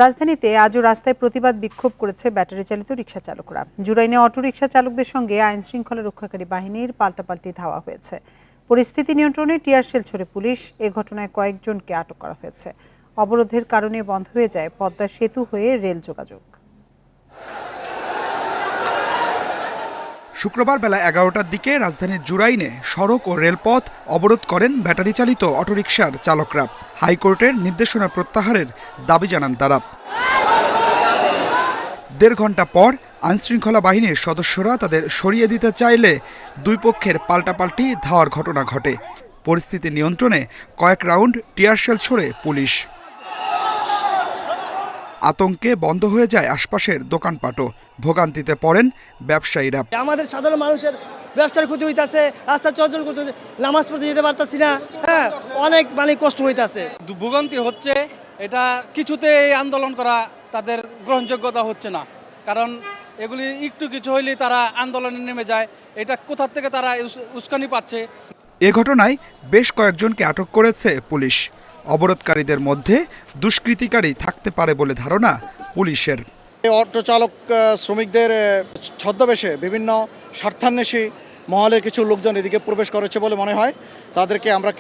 রাজধানীতে আজও রাস্তায় প্রতিবাদ বিক্ষোভ করেছে ব্যাটারি চালিত রিকশা চালকরা। জুরাইনে অটোরিকশা চালকদের সঙ্গে আইন শৃঙ্খলা রক্ষাকারী বাহিনীর পাল্টাপাল্টি ধাওয়া হয়েছে। পরিস্থিতি নিয়ন্ত্রণে টিয়ার শেল ছুড়ে পুলিশ। এ ঘটনায় কয়েকজনকে আটক করা হয়েছে। অবরোধের কারণে বন্ধ হয়ে যায় পদ্মা সেতু হয়ে রেল যোগাযোগ। শুক্রবার বেলা 11টার দিকে রাজধানীর জুরাইনে সড়ক ও রেলপথ অবরোধ করেন ব্যাটারি চালিত অটোরিকশার চালকরা। হাইকোর্টের নির্দেশনা প্রত্যাহারের দাবি জানান তারা। 1.5 ঘন্টা পর আইনশৃঙ্খলা বাহিনীর সদস্যরা তাদের সরিয়ে দিতে চাইলে দুই পক্ষের পাল্টাপাল্টি ধাওয়ার ঘটনা ঘটে। পরিস্থিতি নিয়ন্ত্রণে কয়েক রাউন্ড টিয়ারশেল ছোড়ে পুলিশ। আতঙ্কে বন্ধ হয়ে যায় আশপাশের দোকানপাটও। ভোগান্তিতে পড়েন ব্যবসায়ীরা। আমাদের সাধারণ মানুষের ব্যবসার ক্ষতি হইতাছে, রাস্তা চলাচল করতে নামাজ পড়তে যেতে পারতাছি না। অনেক কষ্ট হইতাছে, ভোগান্তি হচ্ছে। এটা কিছুতে এই আন্দোলন করা তাদের গ্রহণযোগ্যতা হচ্ছে না, কারণ এগুলি একটু কিছু হইলেই তারা আন্দোলনে নেমে যায়। এটা কোথা থেকে তারা উস্কানি পাচ্ছে। এ ঘটনায় বেশ কয়েকজনকে আটক করেছে পুলিশ। অবরোধকারীদের মধ্যে দুষ্কৃতিকারী থাকতে পারে বলে ধারণা পুলিশের। অটো চালক শ্রমিকদের ছদ্মবেশে বিভিন্ন স্বার্থান্বেষী মহলের কিছু লোকজন এদিকে প্রবেশ করেছে বলে মনে হয়। তাদেরকে আমরা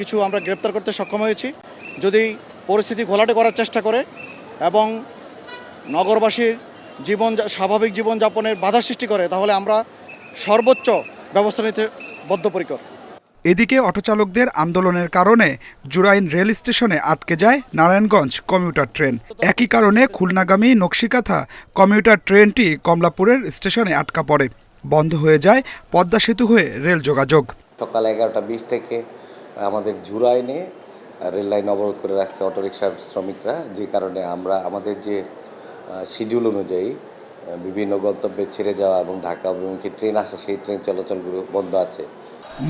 গ্রেপ্তার করতে সক্ষম হয়েছি। যদি পরিস্থিতি ঘোলাটে করার চেষ্টা করে এবং নগরবাসীর স্বাভাবিক জীবনযাপনের বাধা সৃষ্টি করে, তাহলে আমরা সর্বোচ্চ ব্যবস্থা নিতে বদ্ধপরিকর। এদিকে অটোচালকদের আন্দোলনের কারণে জুরাইন রেল স্টেশনে আটকে যায় নারায়ণগঞ্জ কমিউটার ট্রেন। একই কারণে খুলনাগামী নকশিকাথা কমিউটার ট্রেনটি কমলাপুরের স্টেশনে আটকা পড়ে। বন্ধ হয়ে যায় পদ্মা সেতু হয়ে রেল যোগাযোগ। সকাল 11টা 20 থেকে আমাদের জুরাইনে রেল লাইন অবরোধ করে রাখছে অটোরিকশার শ্রমিকরা, যে কারণে আমরা আমাদের যে শিডিউল অনুযায়ী বিভিন্ন গন্তব্যে ছেড়ে যাওয়া এবং ঢাকা অভিমুখী ট্রেন আসা, সেই ট্রেন চলাচলগুলো বন্ধ আছে।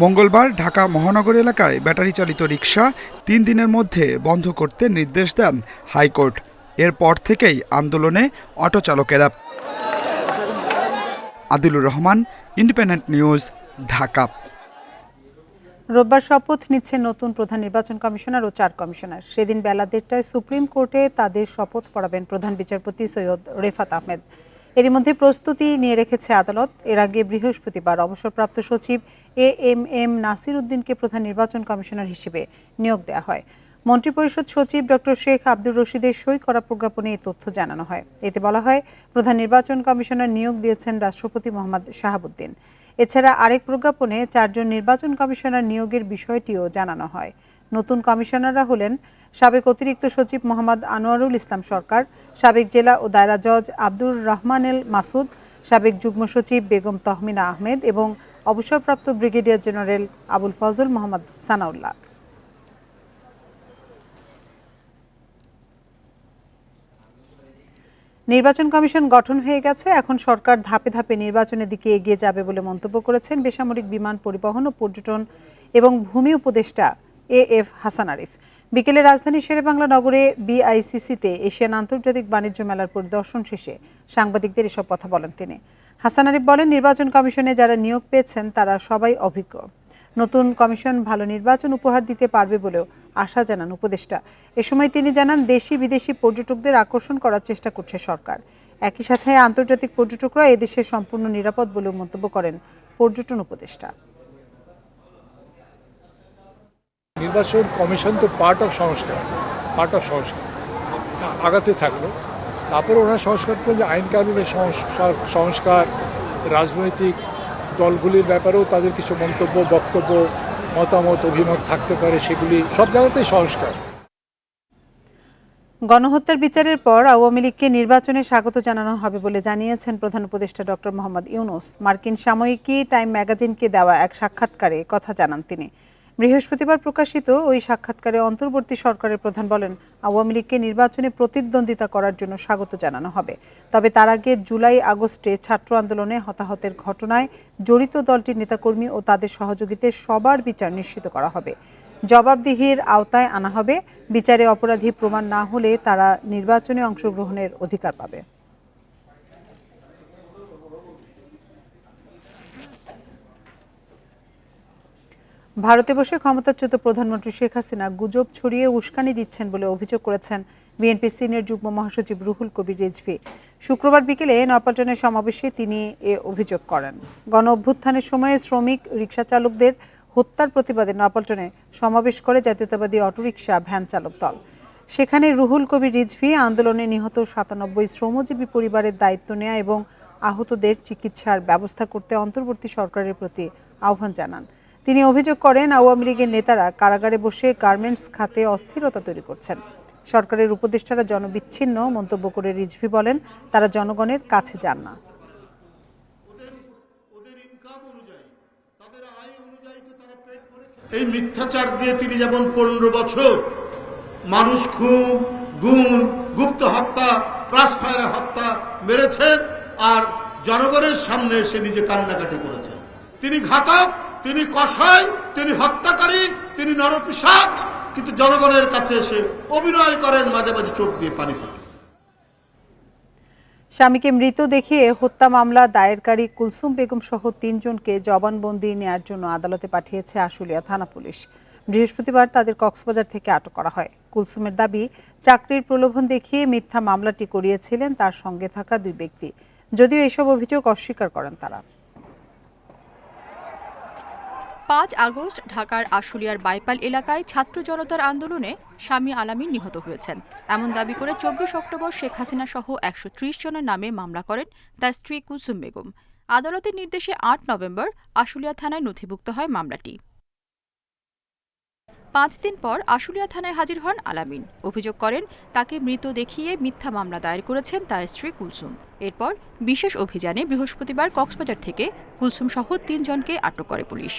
মঙ্গলবার ঢাকা মহানগর এলাকায় ব্যাটারি চালিত রিকশা 3 দিনের মধ্যে বন্ধ করতে নির্দেশ দেন হাইকোর্ট। এরপর থেকেই আন্দোলনে অটো চালকেরা। Adilur Rahman, Independent News, Dhaka. রোববার শপথ নিচ্ছেন নতুন প্রধান নির্বাচন কমিশনার ও 4 কমিশনার। সেদিন বেলা 1:30টায় সুপ্রিম কোর্টে তাদের শপথ পড়াবেন প্রধান বিচারপতি সৈয়দ রেফাত আহমেদ। এরই মধ্যে প্রস্তুতি নিয়ে রেখেছে আদালত। এর আগে বৃহস্পতিবার অবসরপ্রাপ্ত সচিব এএমএম নাসির উদ্দিনকে প্রধান নির্বাচন কমিশনার হিসেবে নিয়োগ দেওয়া হয়। মন্ত্রিপরিষদ সচিব ডক্টর শেখ আব্দুর রশিদের সই করা প্রজ্ঞাপনে এই তথ্য জানানো হয়। এতে বলা হয়, প্রধান নির্বাচন কমিশনার নিয়োগ দিয়েছেন রাষ্ট্রপতি মোহাম্মদ শাহাবুদ্দিন। এছাড়া আরেক প্রজ্ঞাপনে 4 জন নির্বাচন কমিশনার নিয়োগের বিষয়টিও জানানো হয়। নতুন কমিশনাররা হলেন সাবেক অতিরিক্ত সচিব মোহাম্মদ আনোয়ারুল ইসলাম সরকার, সাবেক জেলা ও দায়রা জজ আব্দুর রহমানেল মাসুদ, সাবেক যুগ্ম সচিব বেগম তহমিনা আহমেদ এবং অবসরপ্রাপ্ত ব্রিগেডিয়ার জেনারেল আবুল ফজল মোহাম্মদ সানাউল্লাহ। নির্বাচন কমিশন গঠন হয়ে গেছে, এখন সরকার ধাপে ধাপে নির্বাচনের দিকে এগিয়ে যাবে বলে মন্তব্য করেছেন বেসামরিক বিমান পরিবহন ও পর্যটন এবং ভূমি উপদেষ্টা এএফ হাসান আরিফ। বিকেলে রাজধানীর শেরেবাংলা নগরে বিআইসিসিতে এশিয়ান আন্তর্জাতিক বাণিজ্য মেলার পরিদর্শন শেষে সাংবাদিকদের এসব কথা বলেন তিনি। হাসান আরিফ বলেন, নির্বাচন কমিশনে যারা নিয়োগ পেয়েছেন তারা সবাই অভিজ্ঞ। নতুন কমিশন ভালো নির্বাচন উপহার দিতে পারবে বলেও আশা জানান উপদেষ্টা। এ সময় তিনি জানান, দেশি বিদেশি পর্যটকদের আকর্ষণ করার চেষ্টা করছে সরকার। একই সাথে আন্তর্জাতিক পর্যটকরা এদেশে সম্পূর্ণ নিরাপদ বলেও মন্তব্য করেন পর্যটন উপদেষ্টা। নির্বাচন কমিশন তো পার্ট অফ সংস্কার আগাতে থাকলো। তারপরে ওনারা সংস্কার করলে আইন কানুনের সংস্কার, রাজনৈতিক দলগুলির ব্যাপারেও তাদের কিছু মন্তব্য, বক্তব্য, মতামত, অভিমত থাকতে পারে, সেগুলি সব জায়গাতেই সংস্কার। গণহত্যার বিচারের পর আওয়ামী লীগকে নির্বাচনে স্বাগত জানানো হবে বলে জানিয়েছেন প্রধান উপদেষ্টা ডক্টর মোহাম্মদ ইউনূস। মার্কিন সাময়িকী টাইম ম্যাগাজিনকে দেওয়া এক সাক্ষাৎকারে কথা জানান তিনি। বৃহস্পতিবার প্রকাশিত ওই সাক্ষাৎকারে অন্তর্বর্তী সরকারের প্রধান বলেন, আওয়ামী লীগকে নির্বাচনে প্রতিদ্বন্দ্বিতা করার জন্য স্বাগত জানানো হবে, তবে তার আগে জুলাই আগস্টে ছাত্র আন্দোলনে হতাহতের ঘটনায় জড়িত দলটির নেতাকর্মী ও তাদের সহযোগীদের সবার বিচার নিশ্চিত করা হবে, জবাবদিহির আওতায় আনা হবে। বিচারে অপরাধী প্রমাণ না হলে তারা নির্বাচনে অংশগ্রহণের অধিকার পাবে। ভারতে বসে ক্ষমতাচ্যুত প্রধানমন্ত্রী শেখ হাসিনা গুজব ছড়িয়ে উস্কানি দিচ্ছেন বলে অভিযোগ করেছেন বিএনপি সিনিয়র যুগ্ম মহাসচিব রুহুল কবির রিজভী। শুক্রবার বিকেলে নয়াপল্টনের সমাবেশে তিনি এ অভিযোগ করেন। গণ অভ্যুত্থানের সময়ে শ্রমিক রিকশা চালকদের হত্যার প্রতিবাদে নয়াপল্টনে সমাবেশ করে জাতীয়তাবাদী অটোরিকশা ভ্যান চালক দল। সেখানে রুহুল কবির রিজভী আন্দোলনে নিহত 97 শ্রমজীবী পরিবারের দায়িত্ব নেওয়া এবং আহতদের চিকিৎসার ব্যবস্থা করতে অন্তর্বর্তী সরকারের প্রতি আহ্বান জানান। তিনি অভিযোগ করেন, আওয়ামী লীগের নেতারা কারাগারে বসে গার্মেন্টস খাতে অস্থিরতা তৈরি করছেন। সরকারের উপদেষ্টারা জনবিচ্ছিন্ন মন্তব্য করে রিজভী বলেন, তারা জনগণের কাছে যান না। এই মিথ্যাচার দিয়ে তিনি যেমন 15 বছর মানুষ খুন, গুম, গুপ্ত হত্যা, ক্রাস ফায়ারে হত্যা মেরেছেন, আর জনগণের সামনে এসে নিজে কান্নাকাটি করেছেন। তিনি ঘাতক, তিনি কসাই, তিনি হত্যাকারী, তিনি নরপিশাচ, কিন্তু জনগণের কাছে এসে অভিনয় করেন, মাঝে মাঝে চোখ দিয়ে পানি ফেলে। স্বামীকে মৃত দেখিয়ে হত্যা মামলা দায়েরকারী কুলসুম বেগম সহ 3 জনকে জবানবন্দি নেয়ার জন্য আদালতে পাঠিয়েছে আশুলিয়া থানা পুলিশ। বৃহস্পতিবার তাদের কক্সবাজার থেকে আটক করা হয়। কুলসুমের দাবি, চাকরির প্রলোভন দেখিয়ে মিথ্যা মামলাটি করিয়েছিলেন তার সঙ্গে থাকা 2 ব্যক্তি। যদিও এসব অভিযোগ অস্বীকার করেন তারা। 5 আগস্ট ঢাকার আশুলিয়ার বাইপাল এলাকায় ছাত্র জনতার আন্দোলনে স্বামী আলামিন নিহত হয়েছেন এমন দাবি করে 24 অক্টোবর শেখ হাসিনা সহ 130 জনের নামে মামলা করেন তার স্ত্রী কুলসুম বেগম। আদালতের নির্দেশে 8 নভেম্বর আশুলিয়া থানায় নথিভুক্ত হয় মামলাটি। 5 দিন পর আশুলিয়া থানায় হাজির হন আলামিন। অভিযোগ করেন, তাকে মৃত দেখিয়ে মিথ্যা মামলা দায়ের করেছেন তার স্ত্রী কুলসুম। এরপর বিশেষ অভিযানে বৃহস্পতিবার কক্সবাজার থেকে কুলসুম সহ 3 জনকে আটক করে পুলিশ।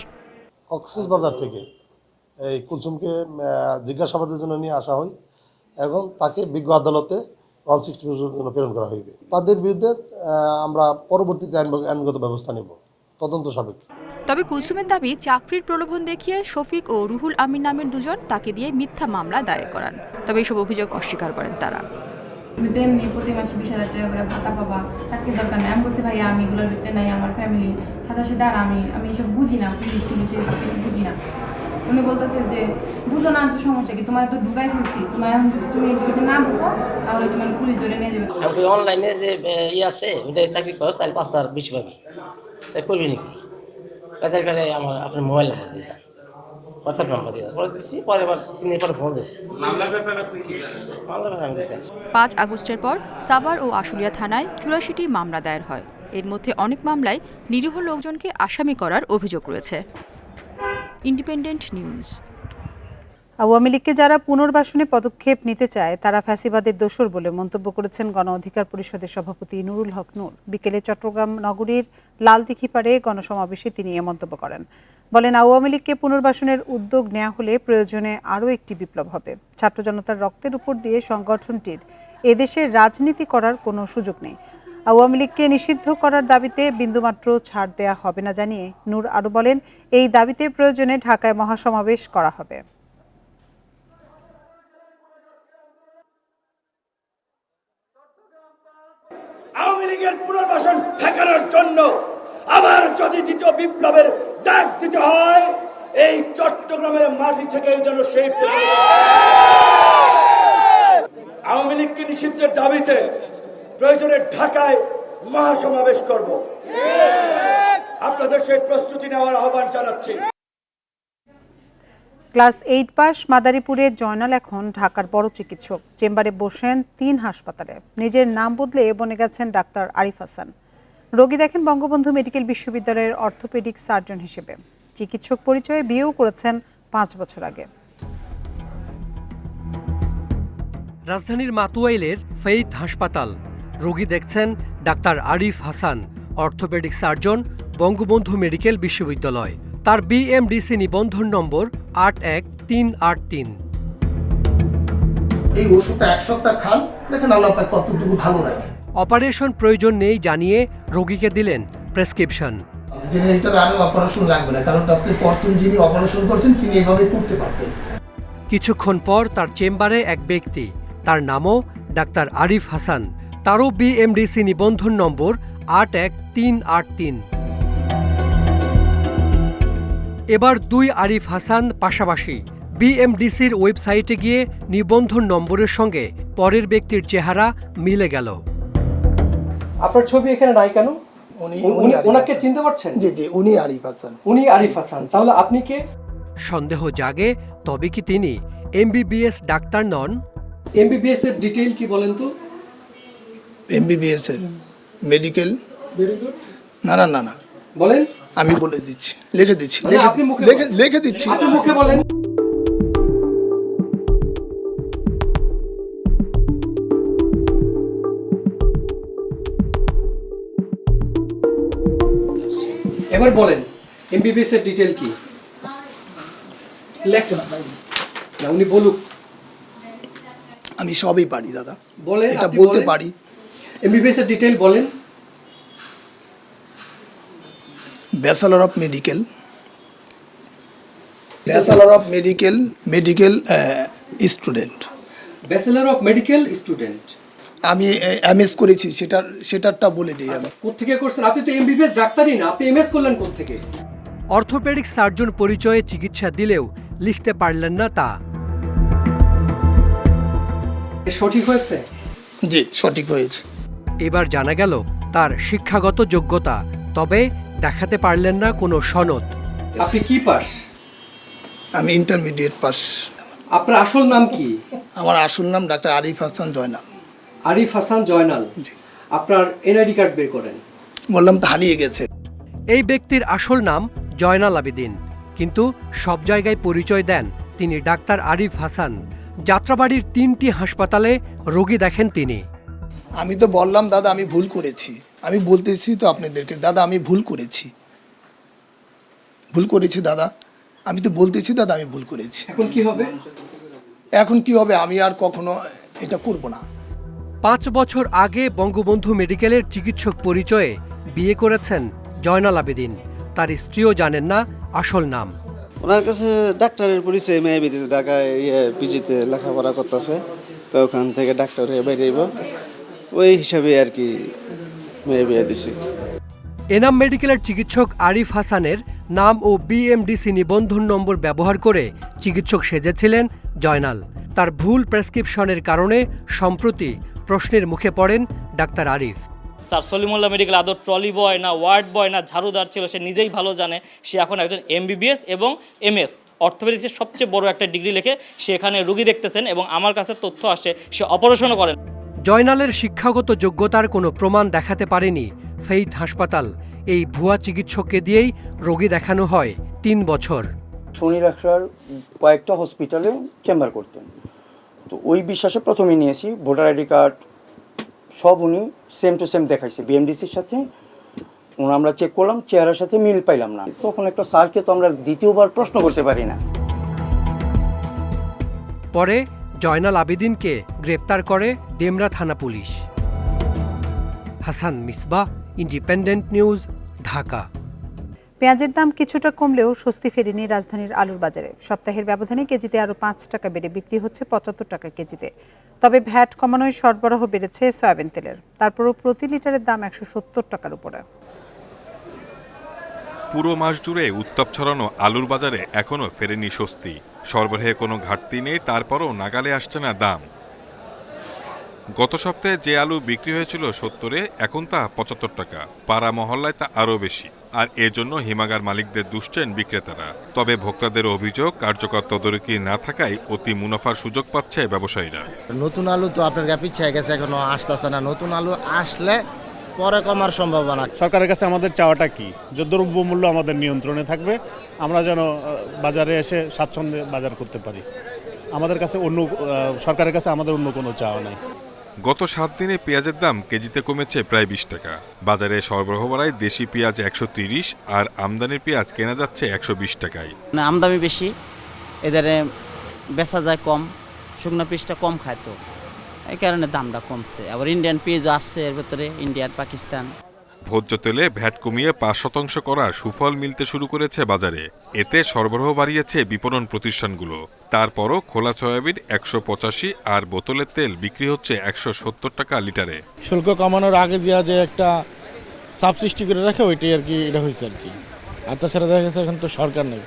কক্সবাজার থেকে এই কুলসুমকে জিজ্ঞাসাবাদের জন্য নিয়ে আসা হয় এবং তাকে বিজ্ঞ আদালতে 160 জন্য প্রেরণ করা হইবে। তাদের বিরুদ্ধে আমরা পরবর্তীতে আইনগত ব্যবস্থা নেব তদন্ত সাপেক্ষে। তবে কুলসুমের দাবি, চাকরির প্রলোভন দেখিয়ে শফিক ও রুহুল আমিন নামের 2 জন তাকে দিয়ে মিথ্যা মামলা দায়ের করান। তবে এসব অভিযোগ অস্বীকার করেন তারা। এমনি প্রতি মাসে 20,000 টাকা করে ভাতা পাবা, চাকরির দরকার নেই। আমি বলছি, ভাইয়া আমি এগুলোর ভিতরে নাই, আমার ফ্যামিলি সাথে আর আমি এসব বুঝি না, পুলিশ বুঝি না। উনি বলতেছে যে বুঝো না, তো সমস্যা কি, তোমার তো ঢুকাই ফেলছি, তোমার এখন যদি তুমি এর ভিতরে না ঢুকো তাহলে তোমার পুলিশ ধরে নিয়ে যাবে। অনলাইনে যে আছে ওইটা চাকরি করো, তাহলে 5,000 বেশি পাবি, তাই করবি নাকি? আধার কার্ডে আমার আপনার মোবাইল নাম্বার দিয়ে দেন, হোয়াটসঅ্যাপ নাম্বার দিয়ে দেন, পরে দিচ্ছি, পরে আবার 3 দিন পরে ফোন দিয়েছে। মামলার ব্যাপারে আপনি কি জানেন? মামলার ব্যাপারে আমি জানি। 5 আগস্টের পর সাভার ও আশুলিয়া থানায় 84টি মামলা দায়ের হয়। এর মধ্যে অনেক মামলায় নিরীহ লোকজনকে আসামি করার অভিযোগ রয়েছে। Independent news. আওয়ামী লীগকে যারা পুনর্বাসনে পদক্ষেপ নিতে চায় তারা ফ্যাসিবাদের দোসর বলে মন্তব্য করেছেন গণ অধিকার পরিষদের সভাপতি নুরুল হক নূর। বিকেলে চট্টগ্রাম নগরীর লালদিঘিপাড়ে গণসমাবেশে তিনি এ মন্তব্য করেন। বলেন, আওয়ামী লীগকে পুনর্বাসনের উদ্যোগ নেওয়া হলে প্রয়োজনে আরও একটি বিপ্লব হবে। ছাত্র জনতার রক্তের উপর দিয়ে সংগঠনটির এদেশে রাজনীতি করার কোনো সুযোগ নেই। আওয়ামী লীগকে নিষিদ্ধ করার দাবিতে বিন্দুমাত্র ছাড় দেয়া হবে না জানিয়ে নূর আরও বলেন, এই দাবিতে প্রয়োজনে ঢাকায় মহাসমাবেশ করা হবে। আওয়ামী লীগের পুনর্বাসন ঠেকানোর জন্য আবার যদি দ্বিতীয় বিপ্লবের ডাক দিতে হয়, এই চট্টগ্রামের মাটি থেকে যেন সেই আওয়ামী লীগকে নিষিদ্ধের দাবিতে প্রয়োজনে ঢাকায় মহাসমাবেশ করব। আপনাদের সেই প্রস্তুতি নেওয়ার আহ্বান জানাচ্ছি। ক্লাস 8 পাস মাদারীপুরের জয়নাল এখন ঢাকার বড় চিকিৎসক। চেম্বারে বসেন 3 হাসপাতালে। নিজের নাম বদলে বনে গেছেন ডাক্তার আরিফ হাসান। রোগী দেখেন বঙ্গবন্ধু মেডিকেল বিশ্ববিদ্যালয়ের অর্থোপেডিক সার্জন হিসেবে। চিকিৎসক পরিচয়ে বিয়েও করেছেন 5 বছর আগে। রাজধানীর মাতুয়াইলের ফেইথ হাসপাতাল। রোগী দেখছেন doctor Arif Hasan, orthopaedic surgeon, Bangabandhu medical বিশ্ববিদ্যালয়। তার বিএমডিসি নিবন্ধন নম্বর 81383। এই ওষুধটা 1 সপ্তাহ খান, দেখেন আল্লাহ পাক কতটুকু ভালো রাখে। অপারেশন প্রয়োজন নেই জানিয়ে রোগীকে দিলেন প্রেসক্রিপশন। জেনারেটর আর অপারেশন লাগবে না, কারণ ডক্টর প্রথম যিনি অপারেশন করছেন তিনি এভাবে করতে পারতেন। কিছুক্ষণ পর তার চেম্বারে এক ব্যক্তি, তার নামও ডাক্তার আরিফ হাসান। তারও বিএমডিসি নিবন্ধন নম্বর 81383। এবার 2 আরিফ হাসান পাশাপাশি। বিএমডিসির ওয়েবসাইটে গিয়ে নিবন্ধন নম্বরের সঙ্গে পরের ব্যক্তির চেহারা মিলে গেল। আপনার ছবি এখানে নাই কেন? ওনাকে চিনতে পারছেন? জি জি, উনি আরিফ হাসান। উনি আরিফ হাসান। তাহলে আপনি কে? সন্দেহ জাগে, তবে কি তিনি এমবিবিএস ডাক্তার নন? এমবিবিএস এর ডিটেইল কি বলেন তো? এমবিবিএস এর মেডিকেল। না না না না, বলেন। আমি বলে দিচ্ছি, লিখে দিচ্ছি, লিখে দিচ্ছি। আপনি মুখে বলেন। এবার বলেন এমবিবিএস এর ডিটেইল কি? লেখো না ভাই, না উনি বলুক। আমি সবই পারি দাদা, বলেন, এটা বলতে পারি। এমবিবিএস এর ডিটেইল বলেন। Bachelor of medical, bachelor of medical student. Bachelor of medical student. আমি এমএস করেছি, সেটারটা বলে দিই আমি। কোত্থেকে করছেন? আপনি তো এমবিবিএস ডাক্তারই না, আপনি এমএস করলেন কোত্থেকে? অর্থোপেডিক সার্জন পরিচয়ে চিকিৎসা দিলেও লিখতে পারলেন না তা। সঠিক হয়েছে? জি, সঠিক হয়েছে। এবার জানা গেল তার শিক্ষাগত যোগ্যতা, তবে দেখাতে পারলেন না কোনো সনদ। আপনি কি পাস? আমি ইন্টারমিডিয়েট পাস। আপনার আসল নাম কি? আমার আসল নাম ডাক্তার আরিফ হাসান জয়নাল। আরিফ হাসান জয়নাল। আপনার এনআইডি কার্ড বের করেন। বললাম তো হারিয়ে গেছে। এই ব্যক্তির আসল নাম জয়নাল আবেদিন, কিন্তু সব জায়গায় পরিচয় দেন তিনি ডাক্তার আরিফ হাসান। যাত্রাবাড়ির 3টি হাসপাতালে রোগী দেখেন তিনি। আমি তো বললাম দাদা আমি ভুল করেছি, আমি বলতেছি তো আপনাদেরকে দাদা আমি ভুল করেছি দাদা, আমি তো বলতেছি দাদা আমি ভুল করেছি। এখন কি হবে? এখন কি হবে, আমি আর কখনো এটা করব না। 5 বছর আগে বঙ্গবন্ধু মেডিকেলের চিকিৎসক পরিচয়ে বিয়ে করেছেন জয়নাল আবেদিন। তার স্ত্রীও জানেন না আসল নাম। ওনার কাছে ডাক্তারের পরিচয়, মেয়ে বিদিতে ঢাকায় পিজিতে লেখাপড়া করতেছে, তো ওখান থেকে ডাক্তার হয়ে বেরিয়েব, ওই হিসাবে আর কি মেয়ে বিয়ে দিছি। এনাম মেডিকেলের চিকিৎসক আরিফ হাসানের নাম ও বিএমডিসি নিবন্ধন নম্বর ব্যবহার করে চিকিৎসক সেজেছিলেন জয়নাল। তার ভুল প্রেসক্রিপশনের কারণে সম্প্রতি প্রশ্নের মুখে পড়েন doctor Arif. Sir Salimullah medical আদৌ ট্রলি বয় না ওয়ার্ড বয় না ঝাড়ুদার ছিল, সে নিজেই ভালো জানে। সে এখন একজন এমবিবিএস এবং এমএস অর্থোপেডিক্সের সবচেয়ে বড় একটা ডিগ্রি লিখে সে এখানে রুগী দেখতেছেন, এবং আমার কাছে তথ্য আসে সে অপারেশনও করেন। জয়নালের শিক্ষাগত যোগ্যতার কোনো প্রমাণ দেখাতে পারেনি ফেইথ হাসপাতাল। এই ভুয়া চিকিৎসককে দিয়েই রোগী দেখানো হয় 3 বছর। শনি ডাক্তার কয়েকটা হসপিটালে চেম্বার করতেন, তো ওই বিশ্বাসে প্রথমে নিয়েছি। ভোটার আইডি কার্ড সব উনি সেম টু সেম দেখাইছে বিএমডিসির সাথে। আমরা চেক করলাম, চেহারার সাথে মিল পাইলাম না। তখন একটা স্যারকে তো আমরা দ্বিতীয়বার প্রশ্ন করতে পারি না। পরে জয়নাল আবেদিনকে গ্রেপ্তার করে ডেমরা থানা police. Hasan Misbah, independent News, Dhaka. পেঁয়াজের দাম কিছুটা কমলেও স্বস্তি ফেরেনি রাজধানীর আলুর বাজারে। সপ্তাহের ব্যবধানে কেজিতে আরও 5 টাকা বেড়ে বিক্রি হচ্ছে 75 টাকা কেজিতে। তবে ভ্যাট কমানোয় সরবরাহ বেড়েছে সয়াবিন তেলের, তারপরও প্রতি লিটারের দাম 170 টাকার উপরে। পুরো মাস জুড়ে উত্তাপ ছড়ানো আলুর বাজারে এখনও ফেরেনি স্বস্তি। সরবরাহে কোনো ঘাটতি নেই, তারপরও নাগালে আসছে না দাম। গত সপ্তাহে যে আলু বিক্রি হয়েছিল 70-এ, এখন তা 75 টাকা। পাড়া মহল্লায় তা আরও বেশি, আর এজন্য হিমাগার মালিকদের দুষছেন বিক্রেতারা। তবে ভোক্তাদের অভিযোগ, কার্যকর তদারকি না থাকায় অতি মুনাফার সুযোগ পাচ্ছে ব্যবসায়ীরা। নতুন আলু তো আপনার পিছিয়ে গেছে, এখনো আসতেছে না। নতুন আলু আসলে পরে কমার সম্ভাবনা। সরকারের কাছে আমাদের চাওয়াটা কি, যে দ্রব্যমূল্য আমাদের নিয়ন্ত্রণে থাকবে, আমরা যেন বাজারে এসে স্বাচ্ছন্দ্যে বাজার করতে পারি। আমাদের কাছে সরকারের কাছে আমাদের অন্য কোনো চাওয়া নাই। গত 7 দিনে পেঁয়াজের দাম কেজিতে কমেছে প্রায় 20 টাকা। বাজারে সরবরাহ বাড়ায় দেশি পেঁয়াজ 130 আর আমদানির পেঁয়াজ কেনা যাচ্ছে 120 টাকায়। আমদানি বেশি, এদের বেচা যায় কম, শুকনো পিসটা কম খায়, তো এই কারণে দামটা কমছে। আবার ইন্ডিয়ান পেঁয়াজও আসছে এর ভেতরে, ইন্ডিয়ার পাকিস্তান। ভোজ্য তেলে ভ্যাট কমিয়ে 5% করার সুফল মিলতে শুরু করেছে বাজারে। এতে সরবরাহ বাড়িয়েছে বিপণন প্রতিষ্ঠানগুলো। তারপরও খোলা সয়াবিন 185 আর বোতলের তেল বিক্রি হচ্ছে 170 টাকা লিটারে। শুল্ক কমানোর আগে দেওয়া যে একটা সাব সৃষ্টি করে রাখে, ওইটাই আর কি এটা হয়েছে আর কি। আর তাছাড়া দেখা গেছে এখন তো সরকার নেই।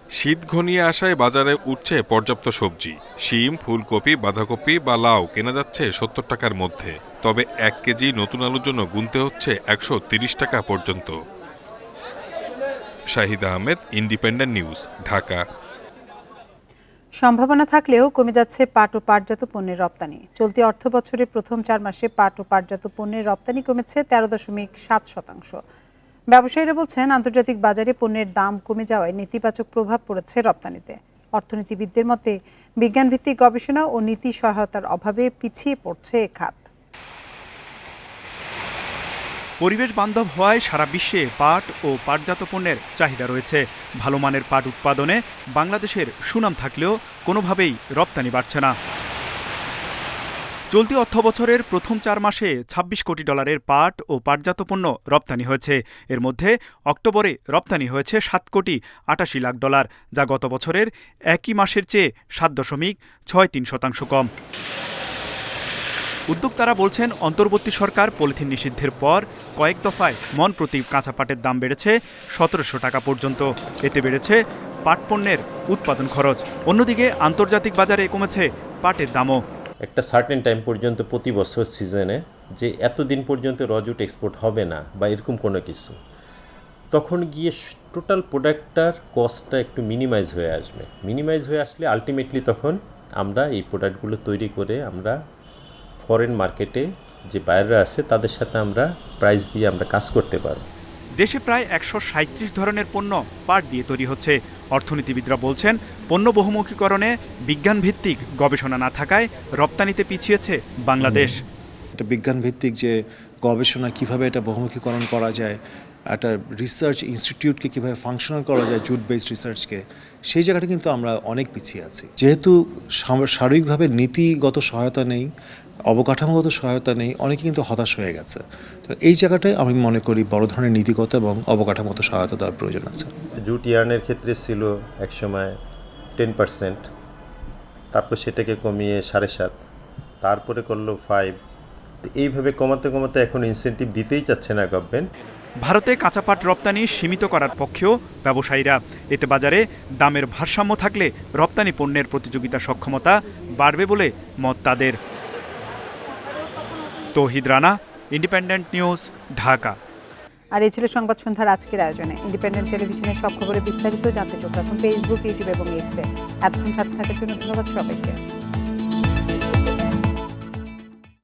শীত ঘনিয়ে আসায় বাজারে উঠছে পর্যাপ্ত সবজি। শিম, ফুলকপি, বাঁধাকপি বা লাউ কেনা যাচ্ছে 70 টাকার মধ্যে। তবে 1 কেজি নতুন আলুর জন্য গুনতে হচ্ছে 130 টাকা পর্যন্ত। Shahid Ahmed, independent News, Dhaka. সম্ভাবনা থাকলেও কমে যাচ্ছে পাট ও পাটজাত পণ্যের রপ্তানি। চলতি অর্থবছরের প্রথম 4 মাসে পাট ও পাটজাত পণ্যের রপ্তানি কমেছে 13.7%। ব্যবসায়ীরা বলছেন, আন্তর্জাতিক বাজারে পণ্যের দাম কমে যাওয়ায় নেতিবাচক প্রভাব পড়েছে রপ্তানিতে। অর্থনীতিবিদদের মতে, বিজ্ঞানভিত্তিক গবেষণা ও নীতি সহায়তার অভাবে পিছিয়ে পড়ছে এ খাত। পরিবেশ বান্ধব হওয়ায় সারা বিশ্বে পাট ও পাটজাত পণ্যের চাহিদা রয়েছে। ভালো মানের পাট উৎপাদনে বাংলাদেশের সুনাম থাকলেও কোনোভাবেই রপ্তানি বাড়ছে না। চলতি অর্থবছরের প্রথম 4 মাসে $26 কোটি পাট ও পাটজাত পণ্য রপ্তানি হয়েছে। এর মধ্যে অক্টোবরে রপ্তানি হয়েছে $7.88 লাখ, যা গত বছরের একই মাসের চেয়ে 7.63% কম। উদ্যোক্তারা বলছেন, অন্তর্বর্তী সরকার পলিথিন নিষিদ্ধের পর কয়েক দফায় মন প্রতি কাঁচা পাটের দাম বেড়েছে 1700 টাকা পর্যন্ত। এতে বেড়েছে পাট পণ্যের উৎপাদন খরচ। অন্যদিকে আন্তর্জাতিক বাজারে কমেছে পাটের দামও। একটা সার্টেন টাইম পর্যন্ত প্রতি বছর সিজনে যে এতদিন পর্যন্ত রজুট এক্সপোর্ট হবে না বা এরকম কোনো কিছু, তখন গিয়ে টোটাল প্রোডাক্টটার কস্টটা একটু মিনিমাইজ হয়ে আসবে। মিনিমাইজ হয়ে আসলে আলটিমেটলি তখন আমরা এই প্রোডাক্টগুলো তৈরি করে আমরা ফরেন মার্কেটে যে বায়াররা আছে তাদের সাথে আমরা প্রাইস দিয়ে আমরা কাজ করতে পারব। দেশে প্রায় 137 ধরনের পণ্য পাট দিয়ে তৈরি হচ্ছে। অর্থনীতিবিদরা বলছেন, পণ্য বহুমুখীকরণে বিজ্ঞানভিত্তিক গবেষণা না থাকায় রপ্তানিতে পিছিয়েছে বাংলাদেশ। এটা বিজ্ঞানভিত্তিক যে গবেষণা, কিভাবে এটা বহুমুখীকরণ করা যায়, একটা রিসার্চ ইনস্টিটিউটকে কীভাবে ফাংশনাল করা যায়, জুট বেসড রিসার্চকে, সেই জায়গাটা কিন্তু আমরা অনেক পিছিয়ে আছি। যেহেতু শারীরিকভাবে নীতিগত সহায়তা নেই, অবকাঠামোগত সহায়তা নেই, অনেকে কিন্তু হতাশ হয়ে গেছে। তো এই জায়গাটায় আমি মনে করি বড় ধরনের নীতিগত এবং অবকাঠামোগত সহায়তা দেওয়ার প্রয়োজন আছে। জুট ইয়ার্নের ক্ষেত্রে ছিল একসময় 10%, তারপর সেটাকে কমিয়ে 7.5, তারপরে করলো 5। এইভাবে কমাতে কমাতে এখন ইনসেন্টিভ দিতেই চাচ্ছে না গভর্নমেন্ট। ভারতে কাঁচা পাট রপ্তানি সীমিত করার পক্ষেও ব্যবসায়ীরা। এতে বাজারে দামের ভারসাম্য থাকলে রপ্তানি পণ্যের প্রতিযোগিতা সক্ষমতা বাড়বে বলে মত তাদের। তৌহিদ রানা, ইন্ডিপেন্ডেন্ট নিউজ, ঢাকা। আর এই ছিল সংবাদ সন্ধ্যার আজকের আয়োজনে। ইন্ডিপেন্ডেন্ট টেলিভিশনের সব খবরে বিস্তারিত জানতে চোখ রাখুন ফেসবুক, ইউটিউব এবং এক্সে। এতক্ষণ সাথে থাকার জন্য ধন্যবাদ সবাইকে।